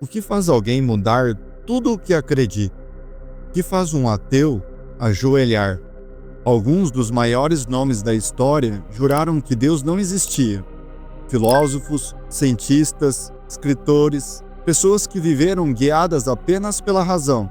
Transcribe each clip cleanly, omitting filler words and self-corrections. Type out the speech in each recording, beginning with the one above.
O que faz alguém mudar tudo o que acredita? O que faz um ateu ajoelhar? Alguns dos maiores nomes da história juraram que Deus não existia. Filósofos, cientistas, escritores, pessoas que viveram guiadas apenas pela razão,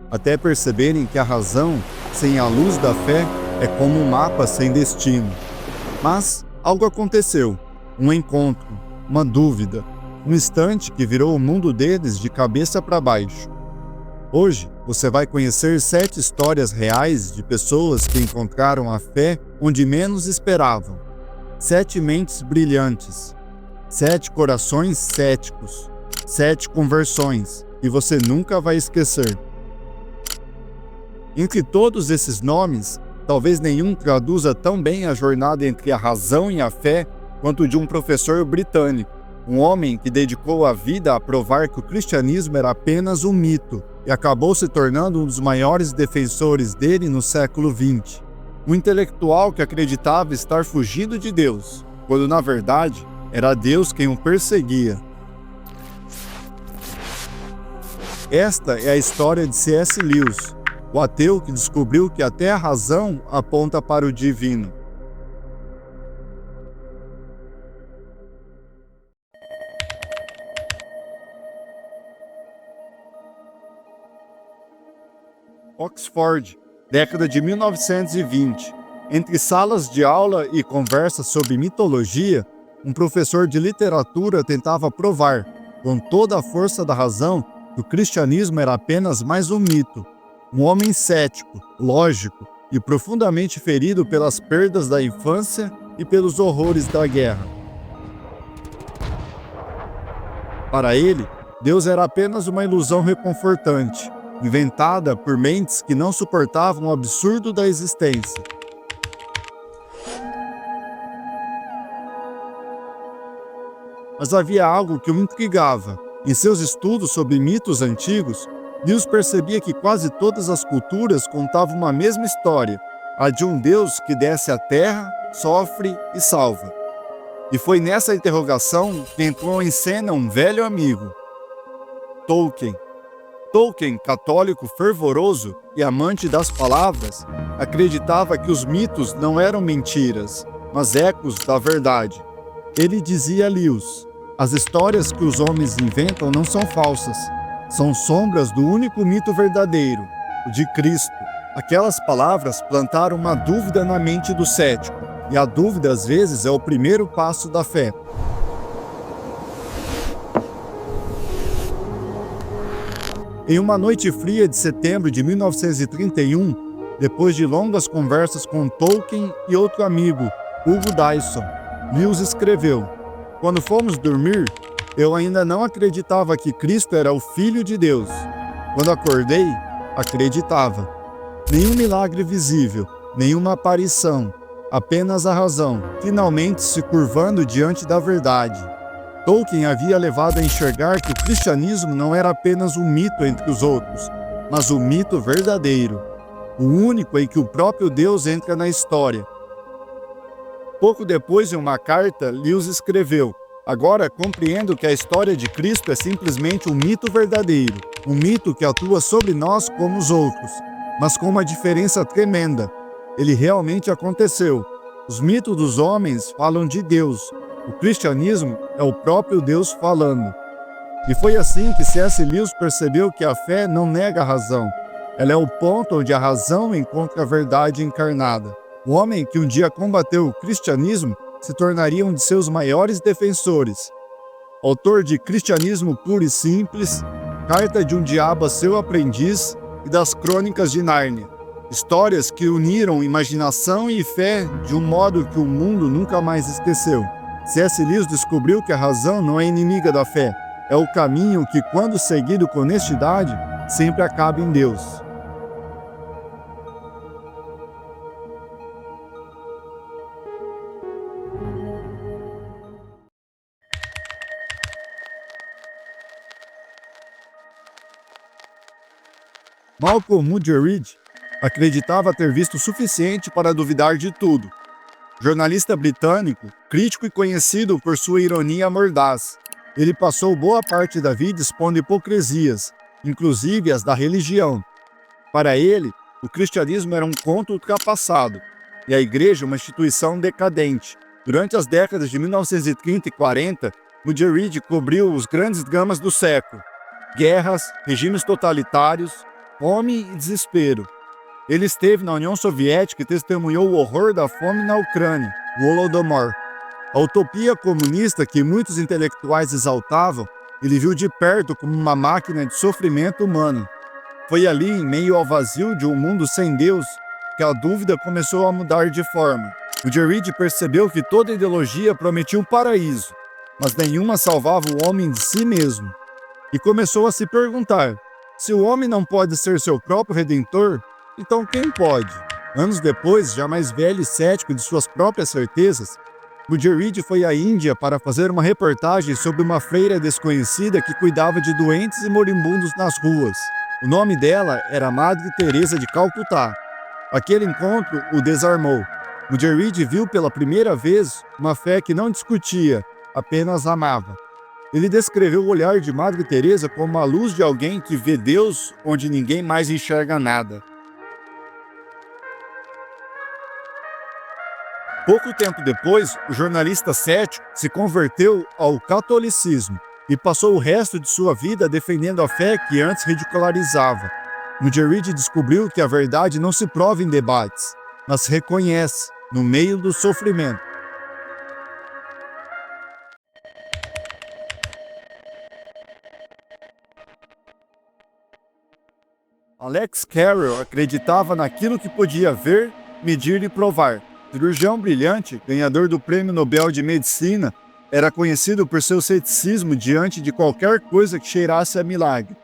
até perceberem que a razão, sem a luz da fé, é como um mapa sem destino. Mas algo aconteceu, um encontro, uma dúvida, um instante que virou o mundo deles de cabeça para baixo. Hoje, você vai conhecer 7 histórias reais de pessoas que encontraram a fé onde menos esperavam. 7 mentes brilhantes, 7 corações céticos, 7 conversões que você nunca vai esquecer. Entre todos esses nomes, talvez nenhum traduza tão bem a jornada entre a razão e a fé quanto o de um professor britânico, um homem que dedicou a vida a provar que o cristianismo era apenas um mito e acabou se tornando um dos maiores defensores dele no século XX. Um intelectual que acreditava estar fugindo de Deus, quando na verdade era Deus quem o perseguia. Esta é a história de C.S. Lewis, o ateu que descobriu que até a razão aponta para o divino. Oxford, década de 1920. Entre salas de aula e conversas sobre mitologia, um professor de literatura tentava provar, com toda a força da razão, que o cristianismo era apenas mais um mito. Um homem cético, lógico e profundamente ferido pelas perdas da infância e pelos horrores da guerra. Para ele, Deus era apenas uma ilusão reconfortante, inventada por mentes que não suportavam o absurdo da existência. Mas havia algo que o intrigava. Em seus estudos sobre mitos antigos, Lewis percebia que quase todas as culturas contavam uma mesma história, a de um Deus que desce à terra, sofre e salva. E foi nessa interrogação que entrou em cena um velho amigo, Tolkien. Tolkien, católico fervoroso e amante das palavras, acreditava que os mitos não eram mentiras, mas ecos da verdade. Ele dizia a Lewis: as histórias que os homens inventam não são falsas, são sombras do único mito verdadeiro, o de Cristo. Aquelas palavras plantaram uma dúvida na mente do cético, e a dúvida às vezes é o primeiro passo da fé. Em uma noite fria de setembro de 1931, depois de longas conversas com Tolkien e outro amigo, Hugo Dyson, Lewis escreveu: quando fomos dormir, eu ainda não acreditava que Cristo era o Filho de Deus. Quando acordei, acreditava. Nenhum milagre visível, nenhuma aparição, apenas a razão, finalmente se curvando diante da verdade. Tolkien havia levado a enxergar que o cristianismo não era apenas um mito entre os outros, mas o mito verdadeiro, o único em que o próprio Deus entra na história. Pouco depois, em uma carta, Lewis escreveu: agora compreendo que a história de Cristo é simplesmente um mito verdadeiro, um mito que atua sobre nós como os outros, mas com uma diferença tremenda. Ele realmente aconteceu. Os mitos dos homens falam de Deus. O cristianismo é o próprio Deus falando. E foi assim que C.S. Lewis percebeu que a fé não nega a razão. Ela é o ponto onde a razão encontra a verdade encarnada. O homem que um dia combateu o cristianismo se tornaria um de seus maiores defensores. Autor de Cristianismo Puro e Simples, Carta de um Diabo a Seu Aprendiz e das Crônicas de Nárnia. Histórias que uniram imaginação e fé de um modo que o mundo nunca mais esqueceu. C.S. Lewis descobriu que a razão não é inimiga da fé. É o caminho que, quando seguido com honestidade, sempre acaba em Deus. Malcolm Muggeridge acreditava ter visto o suficiente para duvidar de tudo. Jornalista britânico, crítico e conhecido por sua ironia mordaz. Ele passou boa parte da vida expondo hipocrisias, inclusive as da religião. Para ele, o cristianismo era um conto ultrapassado e a igreja uma instituição decadente. Durante as décadas de 1930 e 40, Mudgeridge cobriu os grandes dramas do século: guerras, regimes totalitários, fome e desespero. Ele esteve na União Soviética e testemunhou o horror da fome na Ucrânia, o Holodomor. A utopia comunista que muitos intelectuais exaltavam, ele viu de perto como uma máquina de sofrimento humano. Foi ali, em meio ao vazio de um mundo sem Deus, que a dúvida começou a mudar de forma. Mudgeridge percebeu que toda ideologia prometia um paraíso, mas nenhuma salvava o homem de si mesmo. E começou a se perguntar: se o homem não pode ser seu próprio redentor, então quem pode? Anos depois, já mais velho e cético de suas próprias certezas, Mudgeridge foi à Índia para fazer uma reportagem sobre uma freira desconhecida que cuidava de doentes e moribundos nas ruas. O nome dela era Madre Teresa de Calcutá. Aquele encontro o desarmou. Mudgeridge viu pela primeira vez uma fé que não discutia, apenas amava. Ele descreveu o olhar de Madre Teresa como a luz de alguém que vê Deus onde ninguém mais enxerga nada. Pouco tempo depois, o jornalista cético se converteu ao catolicismo e passou o resto de sua vida defendendo a fé que antes ridicularizava. Mudgeridge descobriu que a verdade não se prova em debates, mas se reconhece no meio do sofrimento. Alex Carrel acreditava naquilo que podia ver, medir e provar. Cirurgião brilhante, ganhador do Prêmio Nobel de Medicina, era conhecido por seu ceticismo diante de qualquer coisa que cheirasse a milagre.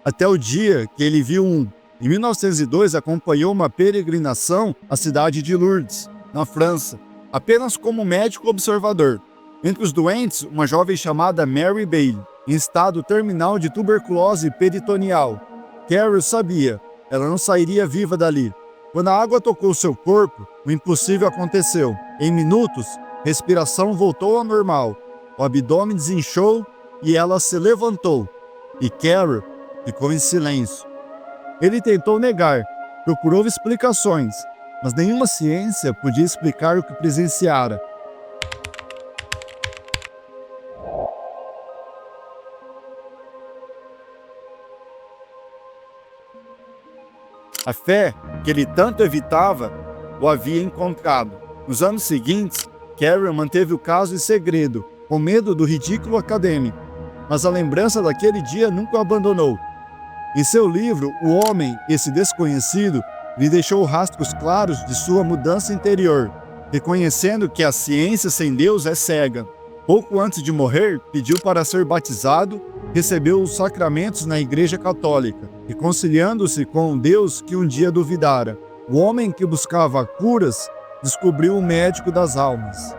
Até o dia que ele viu um. Em 1902, acompanhou uma peregrinação à cidade de Lourdes, na França, apenas como médico observador. Entre os doentes, uma jovem chamada Mary Bailey, em estado terminal de tuberculose peritoneal. Carrel sabia, ela não sairia viva dali. Quando a água tocou seu corpo, o impossível aconteceu. Em minutos, respiração voltou ao normal, o abdômen desinchou e ela se levantou. E Carrel ficou em silêncio. Ele tentou negar, procurou explicações, mas nenhuma ciência podia explicar o que presenciara. A fé, que ele tanto evitava, o havia encontrado. Nos anos seguintes, Carrel manteve o caso em segredo, com medo do ridículo acadêmico, mas a lembrança daquele dia nunca o abandonou. Em seu livro, O Homem, Esse Desconhecido, lhe deixou rastros claros de sua mudança interior, reconhecendo que a ciência sem Deus é cega. Pouco antes de morrer, pediu para ser batizado, recebeu os sacramentos na Igreja Católica, reconciliando-se com o Deus que um dia duvidara. O homem que buscava curas descobriu o médico das almas.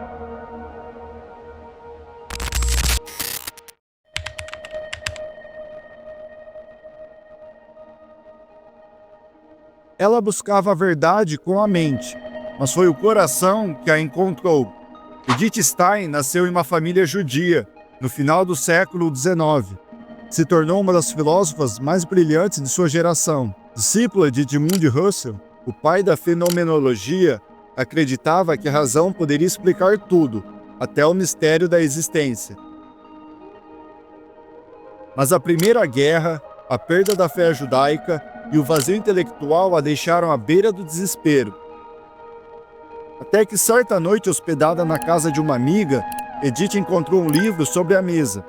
Ela buscava a verdade com a mente, mas foi o coração que a encontrou. Edith Stein nasceu em uma família judia, no final do século XIX. Se tornou uma das filósofas mais brilhantes de sua geração. Discípula de Edmund Husserl, o pai da fenomenologia, acreditava que a razão poderia explicar tudo, até o mistério da existência. Mas a Primeira Guerra, a perda da fé judaica e o vazio intelectual a deixaram à beira do desespero. Até que certa noite, hospedada na casa de uma amiga, Edith encontrou um livro sobre a mesa,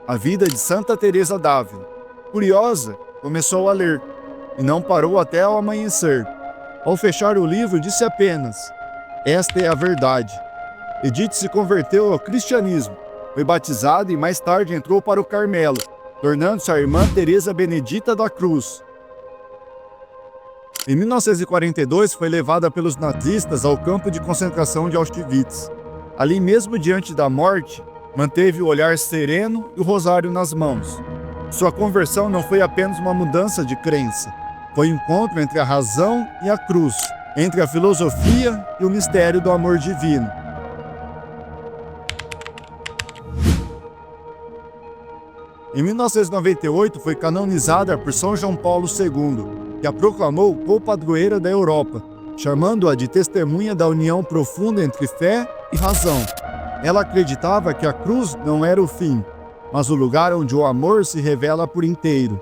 A Vida de Santa Teresa d'Ávila. Curiosa, começou a ler, e não parou até ao amanhecer. Ao fechar o livro, disse apenas: "Esta é a verdade." Edith se converteu ao cristianismo, foi batizada e mais tarde entrou para o Carmelo, tornando-se a irmã Teresa Benedita da Cruz. Em 1942, foi levada pelos nazistas ao campo de concentração de Auschwitz. Ali mesmo diante da morte, manteve o olhar sereno e o rosário nas mãos. Sua conversão não foi apenas uma mudança de crença, foi um encontro entre a razão e a cruz, entre a filosofia e o mistério do amor divino. Em 1998 foi canonizada por São João Paulo II, que a proclamou co-padroeira da Europa, chamando-a de testemunha da união profunda entre fé e razão. Ela acreditava que a cruz não era o fim, mas o lugar onde o amor se revela por inteiro.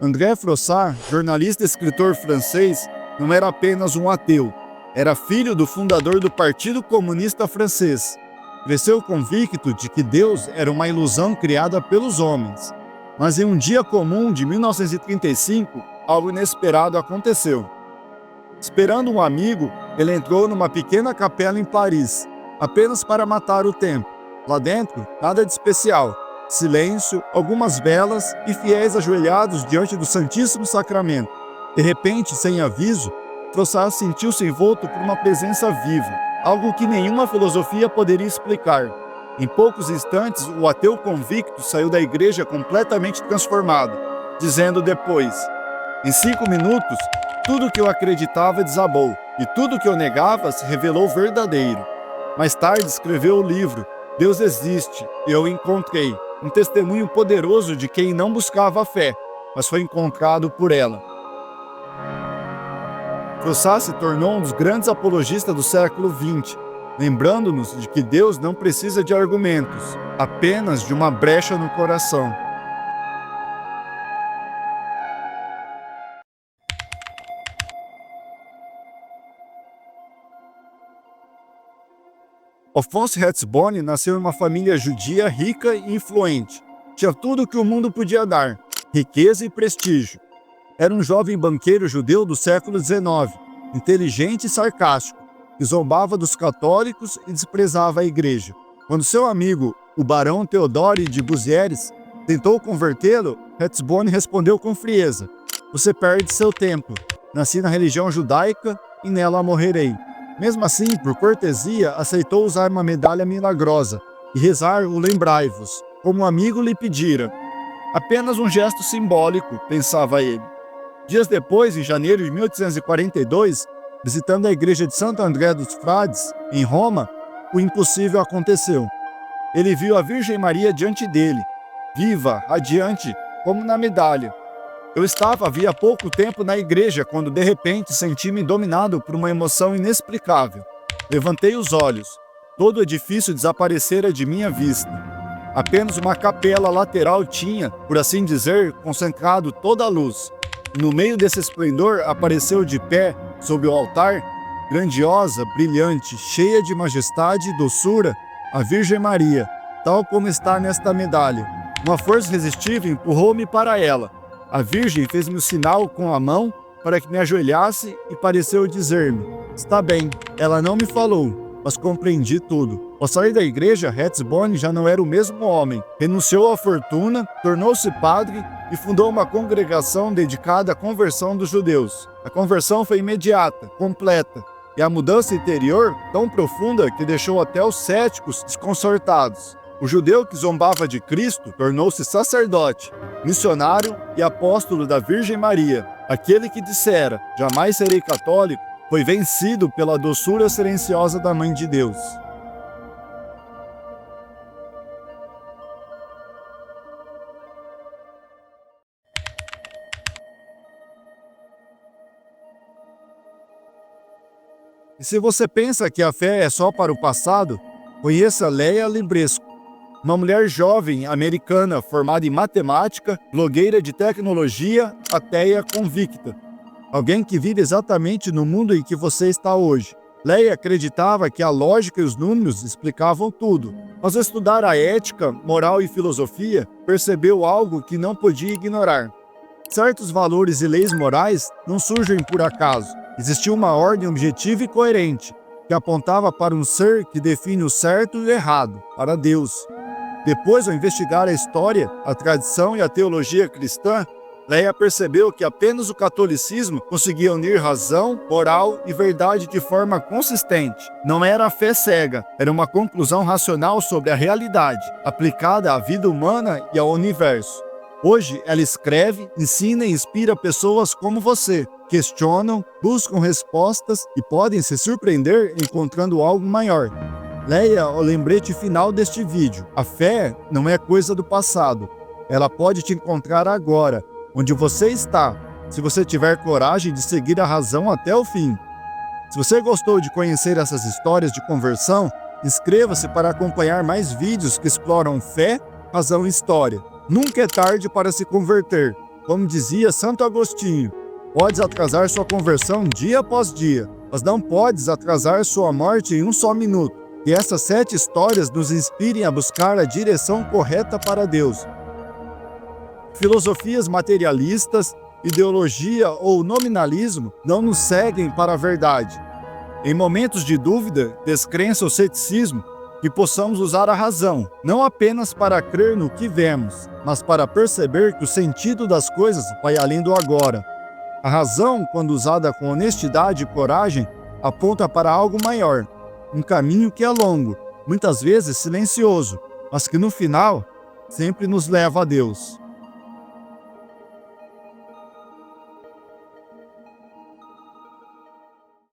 André Froissart, jornalista e escritor francês, não era apenas um ateu, era filho do fundador do Partido Comunista Francês. Cresceu convicto de que Deus era uma ilusão criada pelos homens. Mas em um dia comum de 1935, algo inesperado aconteceu. Esperando um amigo, ele entrou numa pequena capela em Paris, apenas para matar o tempo. Lá dentro, nada de especial. Silêncio, algumas velas e fiéis ajoelhados diante do Santíssimo Sacramento. De repente, sem aviso, Froissart sentiu-se envolto por uma presença viva, algo que nenhuma filosofia poderia explicar. Em poucos instantes, o ateu convicto saiu da igreja completamente transformado, dizendo depois: "Em 5 minutos, tudo o que eu acreditava desabou, e tudo o que eu negava se revelou verdadeiro." Mais tarde escreveu o livro Deus Existe, Eu o Encontrei, um testemunho poderoso de quem não buscava a fé, mas foi encontrado por ela. Froissart se tornou um dos grandes apologistas do século XX, lembrando-nos de que Deus não precisa de argumentos, apenas de uma brecha no coração. Alphonse Ratisbonne nasceu em uma família judia rica e influente. Tinha tudo o que o mundo podia dar, riqueza e prestígio. Era um jovem banqueiro judeu do século XIX, inteligente e sarcástico, que zombava dos católicos e desprezava a igreja. Quando seu amigo, o barão Théodore de Buzieres, tentou convertê-lo, Ratisbonne respondeu com frieza: "Você perde seu tempo. Nasci na religião judaica e nela morrerei." Mesmo assim, por cortesia, aceitou usar uma medalha milagrosa e rezar o Lembrai-vos, como um amigo lhe pedira. Apenas um gesto simbólico, pensava ele. Dias depois, em janeiro de 1842, visitando a igreja de Santo André dos Frades, em Roma, o impossível aconteceu. Ele viu a Virgem Maria diante dele, viva, radiante, como na medalha. Eu estava havia pouco tempo na igreja quando de repente senti-me dominado por uma emoção inexplicável. Levantei os olhos. Todo o edifício desaparecera de minha vista. Apenas uma capela lateral tinha, por assim dizer, concentrado toda a luz. No meio desse esplendor apareceu de pé, sob o altar, grandiosa, brilhante, cheia de majestade e doçura, a Virgem Maria, tal como está nesta medalha. Uma força irresistível empurrou-me para ela. A Virgem fez-me o sinal com a mão para que me ajoelhasse e pareceu dizer-me: "Está bem." Ela não me falou, mas compreendi tudo. Ao sair da igreja, Ratisbonne já não era o mesmo homem. Renunciou à fortuna, tornou-se padre e fundou uma congregação dedicada à conversão dos judeus. A conversão foi imediata, completa, e a mudança interior tão profunda que deixou até os céticos desconcertados. O judeu que zombava de Cristo tornou-se sacerdote, missionário e apóstolo da Virgem Maria. Aquele que dissera: "Jamais serei católico", foi vencido pela doçura silenciosa da Mãe de Deus. E se você pensa que a fé é só para o passado, conheça Leia Libresco, uma mulher jovem americana formada em matemática, blogueira de tecnologia, ateia convicta. Alguém que vive exatamente no mundo em que você está hoje. Leia acreditava que a lógica e os números explicavam tudo, mas ao estudar a ética, moral e filosofia, percebeu algo que não podia ignorar. Certos valores e leis morais não surgem por acaso. Existia uma ordem objetiva e coerente, que apontava para um ser que define o certo e o errado, para Deus. Depois, ao investigar a história, a tradição e a teologia cristã, Leia percebeu que apenas o catolicismo conseguia unir razão, moral e verdade de forma consistente. Não era a fé cega, era uma conclusão racional sobre a realidade, aplicada à vida humana e ao universo. Hoje, ela escreve, ensina e inspira pessoas como você, questionam, buscam respostas e podem se surpreender encontrando algo maior. Leia o lembrete final deste vídeo. A fé não é coisa do passado. Ela pode te encontrar agora, onde você está, se você tiver coragem de seguir a razão até o fim. Se você gostou de conhecer essas histórias de conversão, inscreva-se para acompanhar mais vídeos que exploram fé, razão e história. Nunca é tarde para se converter. Como dizia Santo Agostinho, podes atrasar sua conversão dia após dia, mas não podes atrasar sua morte em um só minuto. Que essas 7 histórias nos inspirem a buscar a direção correta para Deus. Filosofias materialistas, ideologia ou nominalismo não nos seguem para a verdade. Em momentos de dúvida, descrença ou ceticismo, que possamos usar a razão, não apenas para crer no que vemos, mas para perceber que o sentido das coisas vai além do agora. A razão, quando usada com honestidade e coragem, aponta para algo maior, um caminho que é longo, muitas vezes silencioso, mas que no final sempre nos leva a Deus.